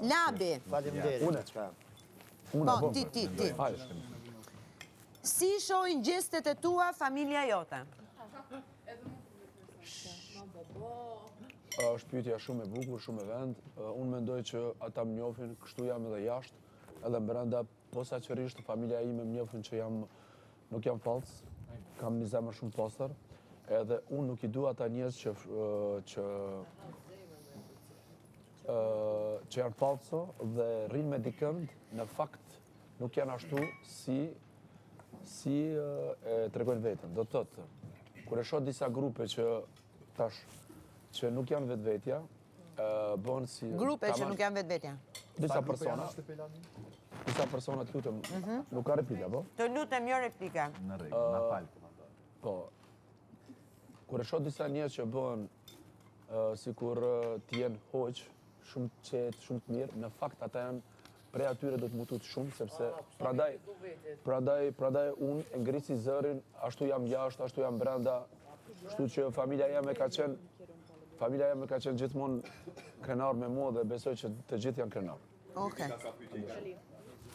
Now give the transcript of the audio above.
Labi. Faleminderit. Po, ti. Si shohin gjestet e tua familja jote? Është pyetja shumë e bukur, shumë e vend. Unë mendoj që ata më njohin, kështu jam edhe jashtë, edhe brenda posaçërisht familja ime më njohin që nuk jam falc, kam një zemër shumë pastër, edhe unë nuk i dua ata njerëz që janë falso dhe rrinë me dikënd, në fakt nuk janë ashtu si e tregojnë veten. Do të thotë, kur e shoh disa grupe që nuk janë vetvetja, bën si... Grupe që nuk janë vetvetja? Disa persona të lutem, nuk ka replika, po? Të lutem, jo replika. Në rregull, na fal. Po, kur e shoh disa njerëz që bëhen sikur të jenë hoq, shumë të qetë, shumë të mirë, në fakt ata janë prej atyre do të mutut shumë, sepse prandaj unë e ngrisi zërin, ashtu jam jashtë, ashtu jam brenda, kështu që familja jeme ka qenë gjithmonë krenar me mua dhe besoj që të gjithë janë krenar. Okej.